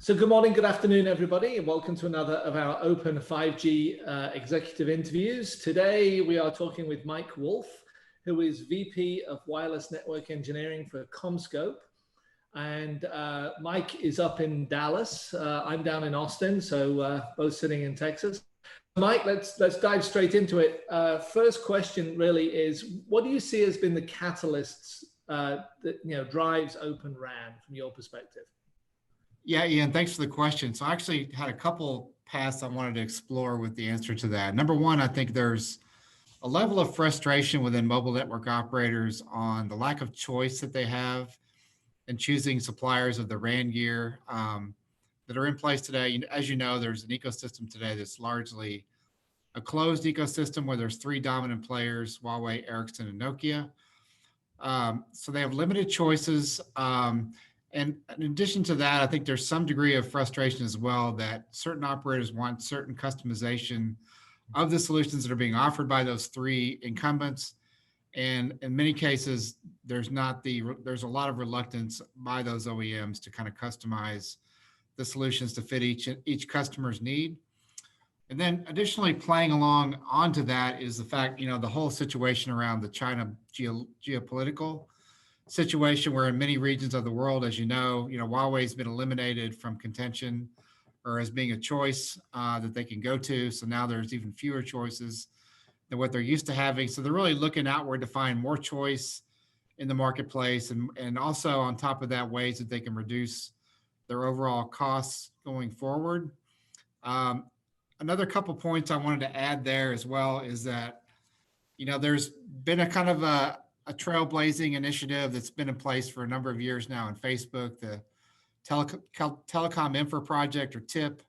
So good morning, good afternoon, everybody, and welcome to another of our Open 5G executive interviews. Today, we are talking with Mike Wolfe, who is VP of Wireless Network Engineering for Commscope. And Mike is up in Dallas. I'm down in Austin, so both sitting in Texas. Mike, let's dive straight into it. First question really is, what do you see as been the catalysts that drives Open RAN from your perspective? Yeah, Ian, thanks for the question. So I actually had a couple paths I wanted to explore with the answer to that. Number one, I think there's a level of frustration within mobile network operators on the lack of choice that they have in choosing suppliers of the RAN gear that are in place today. As you know, there's an ecosystem today that's largely a closed ecosystem where there's three dominant players: Huawei, Ericsson, and Nokia. So they have limited choices. And in addition to that, I think there's some degree of frustration as well that certain operators want certain customization of the solutions that are being offered by those three incumbents. And in many cases, there's a lot of reluctance by those OEMs to kind of customize the solutions to fit each customer's need. And then additionally, playing along onto that is the fact, the whole situation around the China geopolitical situation, where in many regions of the world, as Huawei has been eliminated from contention or as being a choice that they can go to. So now there's even fewer choices than what they're used to having. So they're really looking outward to find more choice in the marketplace, and also on top of that, ways that they can reduce their overall costs going forward. Another couple points I wanted to add there as well is that, there's been a kind of a trailblazing initiative that's been in place for a number of years now in Facebook, the Telecom Infra Project, or TIP.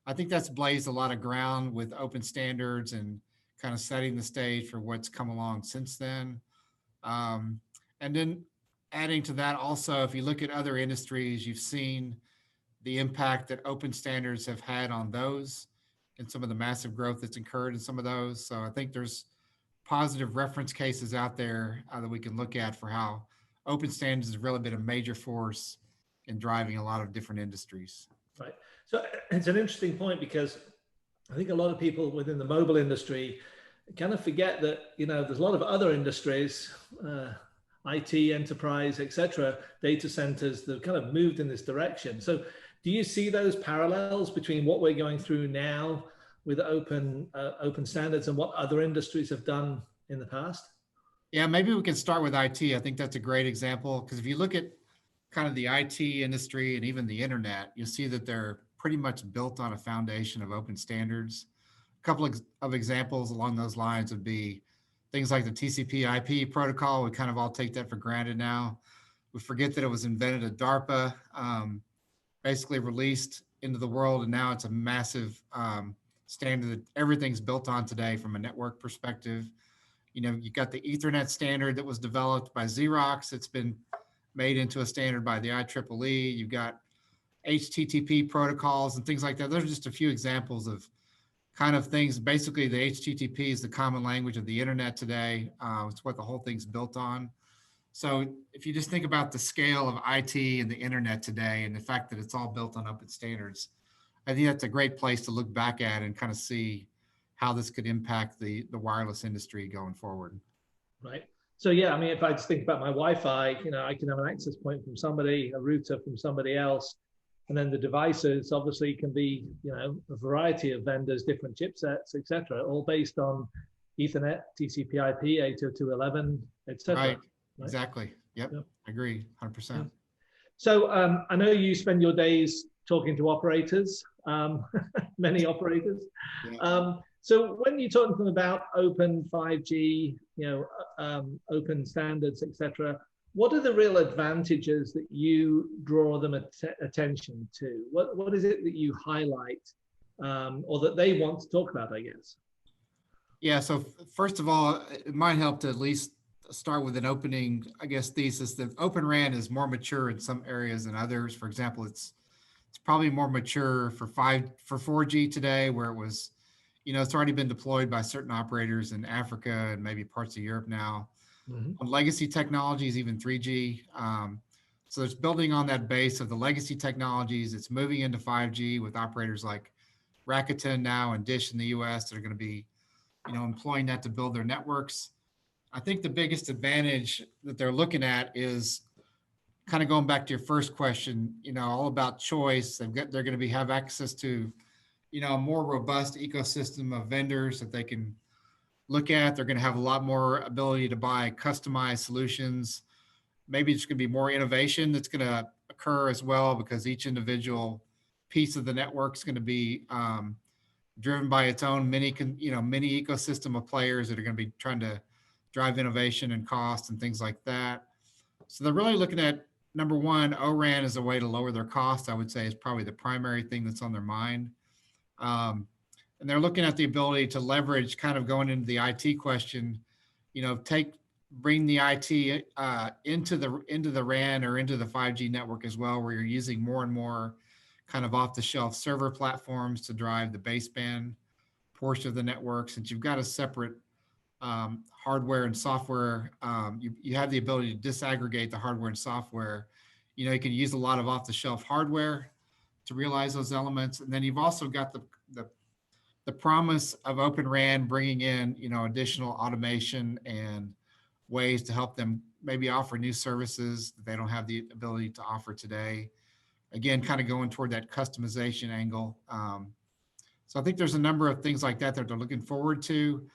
I think that's blazed a lot of ground with open standards and kind of setting the stage for what's come along since then. And then adding to that also, if you look at other industries, you've seen the impact that open standards have had on those and some of the massive growth that's occurred in some of those. So I think there's positive reference cases out there that we can look at for how open standards has really been a major force in driving a lot of different industries. Right. So it's an interesting point, because I think a lot of people within the mobile industry kind of forget that, there's a lot of other industries, IT, enterprise, etc., data centers, that kind of moved in this direction. So do you see those parallels between what we're going through now with open standards and what other industries have done in the past? Yeah, maybe we can start with IT. I think that's a great example, because if you look at kind of the IT industry and even the internet, you'll see that they're pretty much built on a foundation of open standards. A couple of examples along those lines would be things like the TCP/IP protocol. We kind of all take that for granted now. We forget that it was invented at DARPA, basically released into the world, and now it's a massive standard that everything's built on today from a network perspective. You've got the Ethernet standard that was developed by Xerox. It's been made into a standard by the IEEE. You've got HTTP protocols and things like that. Those are just a few examples of kind of things. Basically, the HTTP is the common language of the internet today. It's what the whole thing's built on. So if you just think about the scale of IT and the internet today and the fact that it's all built on open standards, I think that's a great place to look back at and kind of see how this could impact the wireless industry going forward. Right. So yeah, I mean, if I just think about my Wi-Fi, I can have an access point from somebody, a router from somebody else, and then the devices obviously can be, a variety of vendors, different chipsets, etc., all based on Ethernet, TCP/IP, 802.11, etc. Right. Exactly. Yep. I agree, 100%. Yeah. So I know you spend your days talking to operators, many operators. Yeah. So when you talk to them about open 5G, open standards, etc., what are the real advantages that you draw them attention to? What is it that you highlight, or that they want to talk about, I guess? Yeah. So first of all, it might help to at least start with an opening, I guess, thesis that Open RAN is more mature in some areas than others. For example, it's probably more mature for 4G today, where it was, it's already been deployed by certain operators in Africa and maybe parts of Europe now. On legacy technologies, even 3G. So it's building on that base of the legacy technologies. It's moving into 5G with operators like Rakuten now and Dish in the US that are going to be, employing that to build their networks. I think the biggest advantage that they're looking at is kind of going back to your first question, all about choice. They're going to have access to, a more robust ecosystem of vendors that they can look at. They're going to have a lot more ability to buy customized solutions. Maybe it's going to be more innovation that's going to occur as well, because each individual piece of the network is going to be driven by its own mini ecosystem of players that are going to be trying to drive innovation and cost and things like that. So they're really looking at, number one, O-RAN as a way to lower their cost. I would say is probably the primary thing that's on their mind. And they're looking at the ability to leverage, kind of going into the IT question, bring the IT into the RAN or into the 5G network as well, where you're using more and more kind of off-the-shelf server platforms to drive the baseband portion of the network. Since you've got a separate hardware and software, you have the ability to disaggregate the hardware and software. You can use a lot of off-the-shelf hardware to realize those elements, and then you've also got the promise of Open RAN bringing in additional automation and ways to help them maybe offer new services that they don't have the ability to offer today. Again, kind of going toward that customization angle. So I think there's a number of things like that they're looking forward to.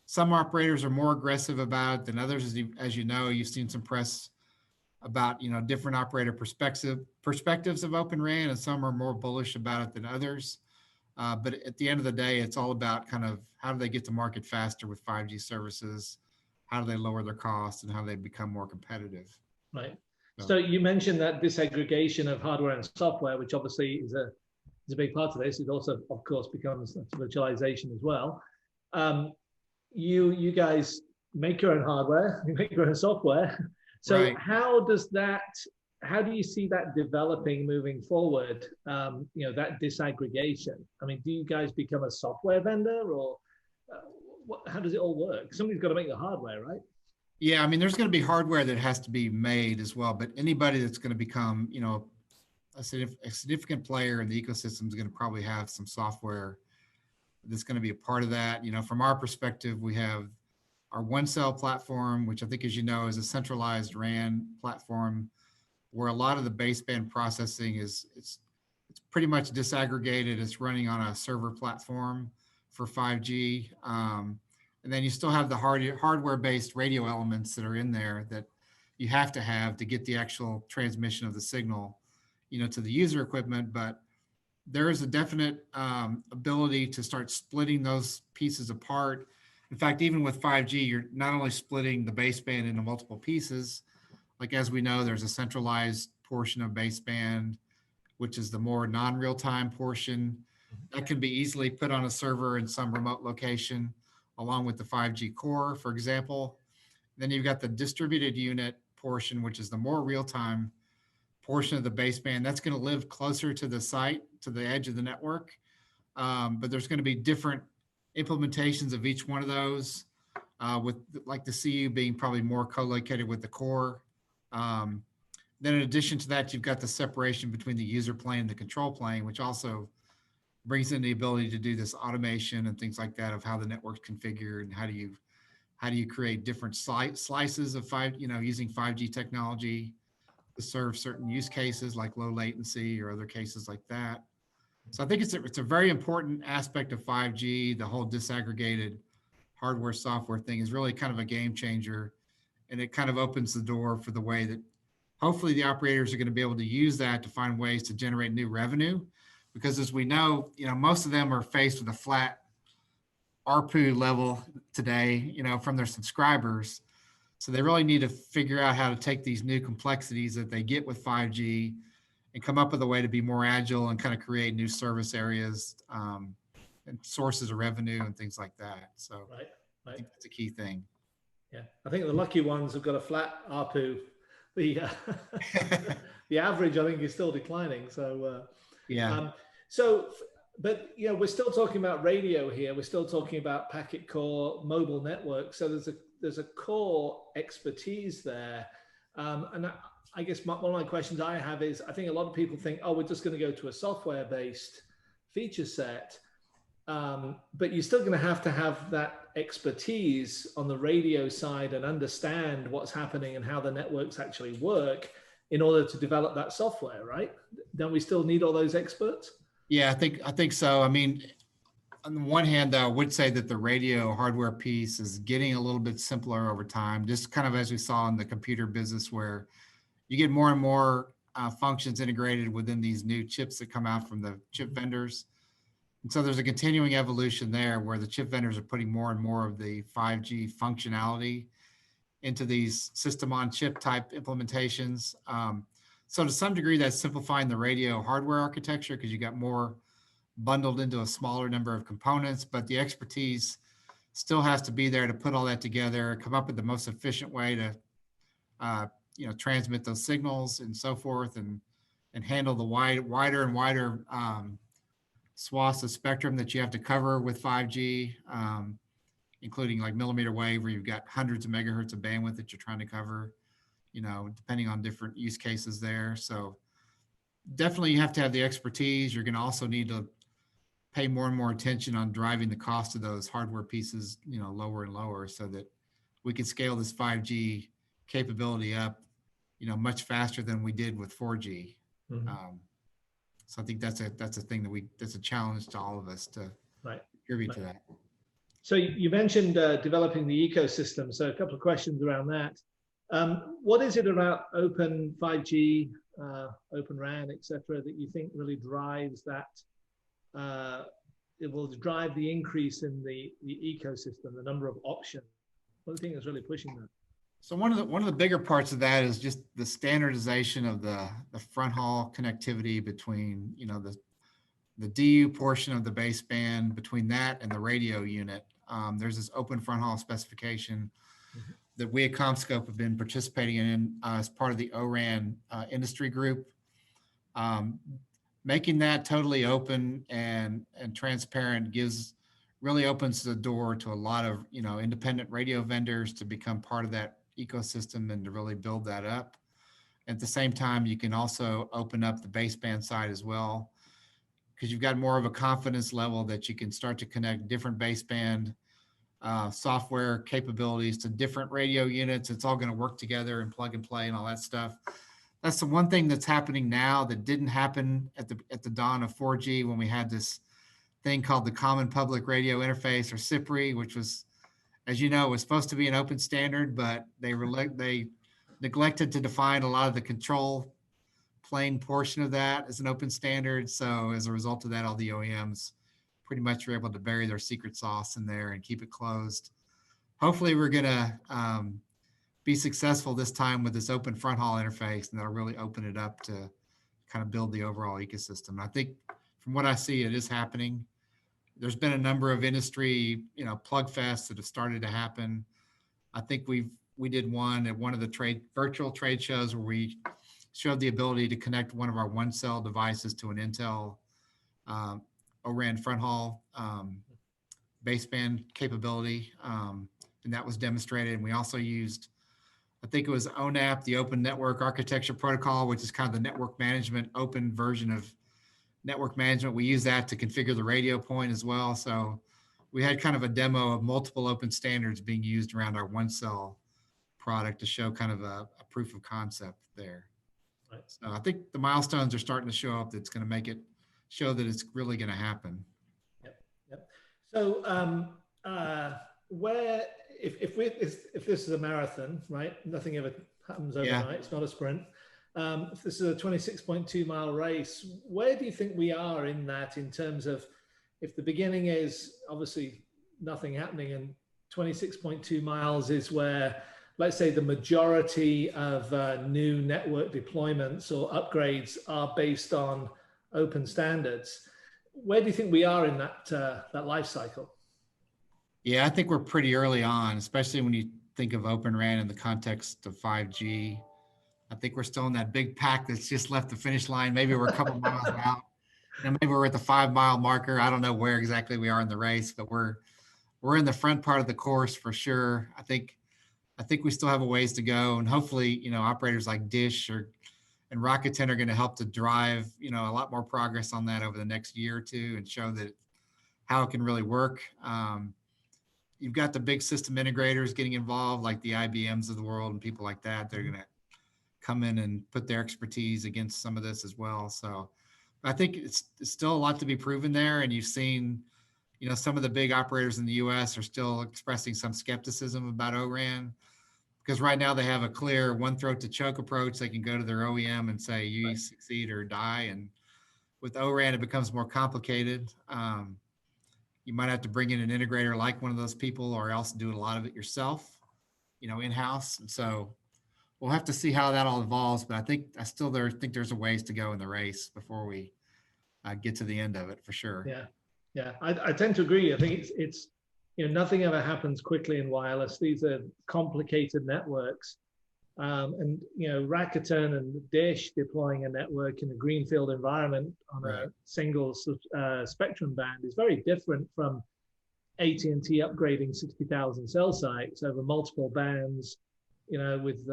Some operators are more aggressive about it than others. As you know, you've seen some press about different operator perspectives of Open RAN, and some are more bullish about it than others. But at the end of the day, it's all about kind of how do they get to market faster with 5G services, how do they lower their costs, and how they become more competitive. Right. So you mentioned that disaggregation of hardware and software, which obviously is a big part of this. It also, of course, becomes virtualization as well. You guys make your own hardware, you make your own software. So right. How do you see that developing moving forward? That disaggregation. I mean, do you guys become a software vendor, or how does it all work? Somebody's got to make the hardware, right? Yeah, I mean, there's going to be hardware that has to be made as well, but anybody that's going to become, a significant player in the ecosystem is going to probably have some software that's going to be a part of that. From our perspective, we have our OneCell platform, which I think, as you know, is a centralized RAN platform where a lot of the baseband processing it's pretty much disaggregated. It's running on a server platform for 5G. And then you still have the hardware-based radio elements that are in there that you have to get the actual transmission of the signal, to the user equipment. But there is a definite ability to start splitting those pieces apart. In fact, even with 5G, you're not only splitting the baseband into multiple pieces. Like, as we know, there's a centralized portion of baseband, which is the more non-real-time portion that can be easily put on a server in some remote location, along with the 5G core, for example. Then you've got the distributed unit portion, which is the more real-time portion of the baseband. That's going to live closer to the site, to the edge of the network. But there's going to be different implementations of each one of those, with like the CU being probably more co-located with the core. Then in addition to that, you've got the separation between the user plane and the control plane, which also brings in the ability to do this automation and things like that of how the network's configured and how do you create different slices of using 5G technology to serve certain use cases like low latency or other cases like that. So I think it's a very important aspect of 5G. The whole disaggregated hardware software thing is really kind of a game changer, and it kind of opens the door for the way that hopefully the operators are going to be able to use that to find ways to generate new revenue. Because as we know, most of them are faced with a flat ARPU level today, from their subscribers. So they really need to figure out how to take these new complexities that they get with 5G and come up with a way to be more agile and kind of create new service areas and sources of revenue and things like that. So right. I think that's a key thing. Yeah, I think the lucky ones have got a flat ARPU. The average, I think, is still declining. So yeah. But we're still talking about radio here. We're still talking about packet core mobile networks. So there's a core expertise there. I guess one of my questions I have is, I think a lot of people think, oh, we're just going to go to a software-based feature set. But you're still going to have that expertise on the radio side and understand what's happening and how the networks actually work in order to develop that software, right? Don't we still need all those experts? Yeah, I think so. I mean, on the one hand, though, I would say that the radio hardware piece is getting a little bit simpler over time, just kind of as we saw in the computer business, where you get more and more functions integrated within these new chips that come out from the chip vendors. And so there's a continuing evolution there where the chip vendors are putting more and more of the 5G functionality into these system on chip type implementations. So to some degree, that's simplifying the radio hardware architecture because you got more bundled into a smaller number of components, but the expertise still has to be there to put all that together, come up with the most efficient way to transmit those signals and so forth, and handle the wider and wider swaths of spectrum that you have to cover with 5G, including like millimeter wave, where you've got hundreds of megahertz of bandwidth that you're trying to cover, depending on different use cases there. So definitely you have to have the expertise. You're going to also need to pay more and more attention on driving the cost of those hardware pieces, lower and lower, so that we can scale this 5G capability up, much faster than we did with 4G. Mm-hmm. So I think that's a thing that's a challenge to all of us to contribute to that. So you mentioned developing the ecosystem. So a couple of questions around that. What is it about open 5G, open RAN, et cetera, that you think really drives that? It will drive the increase in the ecosystem, the number of options. What do you think is really pushing that? So one of the bigger parts of that is just the standardization of the front haul connectivity between the DU portion of the baseband, between that and the radio unit. There's this open front haul specification that we at Commscope have been participating in as part of the ORAN industry group. Making that totally open and transparent really opens the door to a lot of independent radio vendors to become part of that ecosystem and to really build that up. At the same time, you can also open up the baseband side as well, because you've got more of a confidence level that you can start to connect different baseband software capabilities to different radio units. It's all going to work together and plug and play and all that stuff. That's the one thing that's happening now that didn't happen at the dawn of 4G, when we had this thing called the Common Public Radio Interface, or CPRI, which was, as you know, was supposed to be an open standard, but they neglected to define a lot of the control plane portion of that as an open standard. So as a result of that, all the OEMs pretty much were able to bury their secret sauce in there and keep it closed. Hopefully we're going to be successful this time with this open front haul interface, and that'll really open it up to kind of build the overall ecosystem. I think from what I see, it is happening. There's been a number of industry, plug fests that have started to happen. I think we did one at one of the virtual trade shows where we showed the ability to connect one of our one cell devices to an Intel ORAN front haul baseband capability. And that was demonstrated. And we also used, I think it was ONAP, the Open Network Architecture Protocol, which is kind of the network management, open version of network management. We use that to configure the radio point as well. So we had kind of a demo of multiple open standards being used around our one cell product to show kind of a proof of concept there. Right. So I think the milestones are starting to show up. That's going to make it show that it's really going to happen. Yep. So where, if this is a marathon, right? Nothing ever happens overnight. Yeah. It's not a sprint. If this is a 26.2 mile race, where do you think we are in that, in terms of, if the beginning is obviously nothing happening, and 26.2 miles is where, let's say, the majority of new network deployments or upgrades are based on open standards, where do you think we are in that life cycle? Yeah, I think we're pretty early on, especially when you think of Open RAN in the context of 5G. I think we're still in that big pack that's just left the finish line. Maybe we're a couple miles out. Maybe we're at the 5 mile marker. I don't know where exactly we are in the race, but we're in the front part of the course for sure. I think I think we still have a ways to go, and hopefully, operators like Dish and Rakuten are going to help to drive, a lot more progress on that over the next year or two and show that how it can really work. You've got the big system integrators getting involved, like the IBMs of the world and people like that. They're going to come in and put their expertise against some of this as well. So I think it's still a lot to be proven there. And you've seen, some of the big operators in the US are still expressing some skepticism about O-RAN, because right now they have a clear one throat to choke approach. They can go to their OEM and say, you succeed or die. And with O-RAN, it becomes more complicated. You might have to bring in an integrator like one of those people, or else do a lot of it yourself, in-house. And so we'll have to see how that all evolves. But I think there's a ways to go in the race before we get to the end of it, for sure. Yeah. I tend to agree. I think it's nothing ever happens quickly in wireless. These are complicated networks. And Rakuten and Dish deploying a network in a greenfield environment on a single spectrum band is very different from AT&T upgrading 60,000 cell sites over multiple bands, with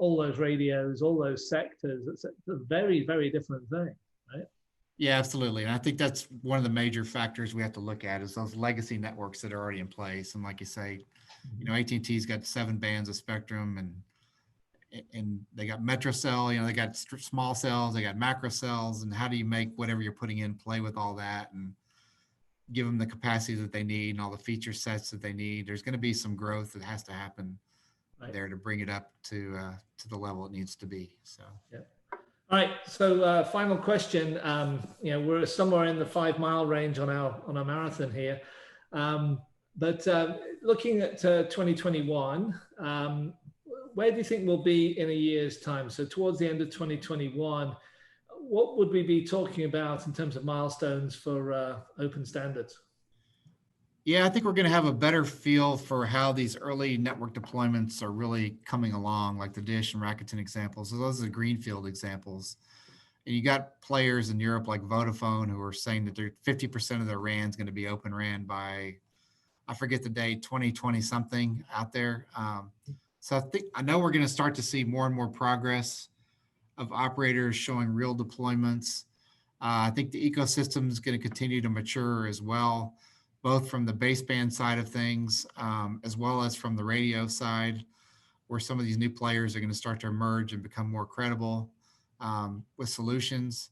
all those radios, all those sectors. It's a very, very different thing, right? Yeah, absolutely. And I think that's one of the major factors we have to look at is those legacy networks that are already in place. And like you say, AT&T's got 7 bands of spectrum, and they got metro cell, they got small cells, they got macro cells, and how do you make whatever you're putting in play with all that and give them the capacity that they need and all the feature sets that they need? There's going to be some growth that has to happen there to bring it up to the level it needs to be. So yeah. All right. So final question. We're somewhere in the 5 mile range on our marathon here, but looking at 2021. Where do you think we'll be in a year's time? So towards the end of 2021, what would we be talking about in terms of milestones for open standards? Yeah, I think we're going to have a better feel for how these early network deployments are really coming along, like the Dish and Rakuten examples. So those are the greenfield examples. And you got players in Europe like Vodafone who are saying that 50% of their RAN is going to be open RAN by, I forget the date, 2020 something out there. So I know we're going to start to see more and more progress of operators showing real deployments. I think the ecosystem is going to continue to mature as well, both from the baseband side of things, as well as from the radio side, where some of these new players are going to start to emerge and become more credible with solutions.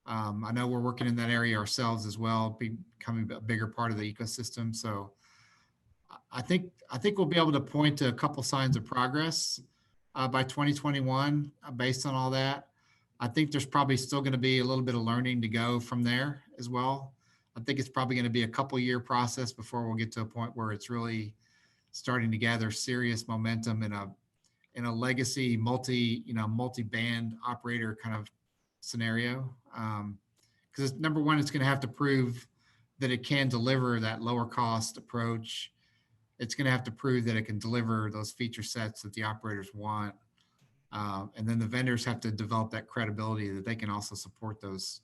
I know we're working in that area ourselves as well, becoming a bigger part of the ecosystem. So I think we'll be able to point to a couple signs of progress by 2021 based on all that. I think there's probably still going to be a little bit of learning to go from there as well. I think it's probably going to be a couple year process before we'll get to a point where it's really starting to gather serious momentum in a legacy multi-band operator kind of scenario. Because number one, it's going to have to prove that it can deliver that lower cost approach. It's going to have to prove that it can deliver those feature sets that the operators want. And then the vendors have to develop that credibility that they can also support those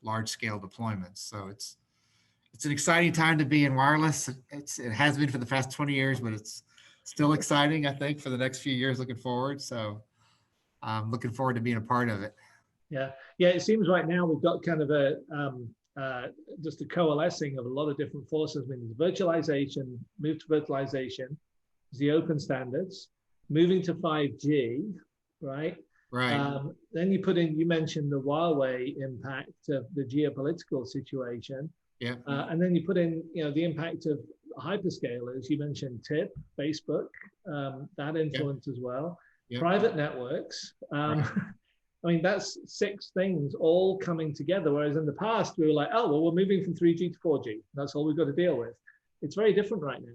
large scale deployments. So it's an exciting time to be in wireless. It has been for the past 20 years, but it's still exciting, I think, for the next few years looking forward. So I'm looking forward to being a part of it. Yeah. It seems right now we've got kind of just a coalescing of a lot of different forces. I mean, virtualization, move to virtualization, the open standards, moving to 5G, right? Right. Then you mentioned the Huawei impact of the geopolitical situation. Yeah. And then you put in, the impact of hyperscalers. You mentioned TIP, Facebook, that influence as well. Yep. Private networks. Right. I mean, that's 6 things all coming together. Whereas in the past, we were like, oh, well, we're moving from 3G to 4G. That's all we've got to deal with. It's very different right now.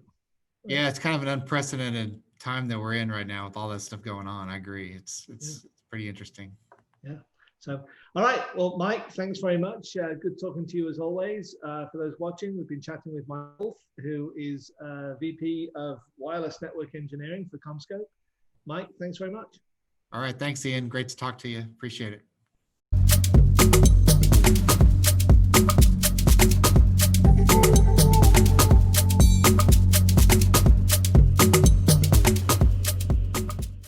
Yeah, it's kind of an unprecedented time that we're in right now with all that stuff going on. I agree. It's pretty interesting. Yeah. So, all right. Well, Mike, thanks very much. Good talking to you as always. For those watching, we've been chatting with Mike Wolfe, who is VP of Wireless Network Engineering for Commscope. Mike, thanks very much. All right. Thanks, Ian. Great to talk to you. Appreciate it.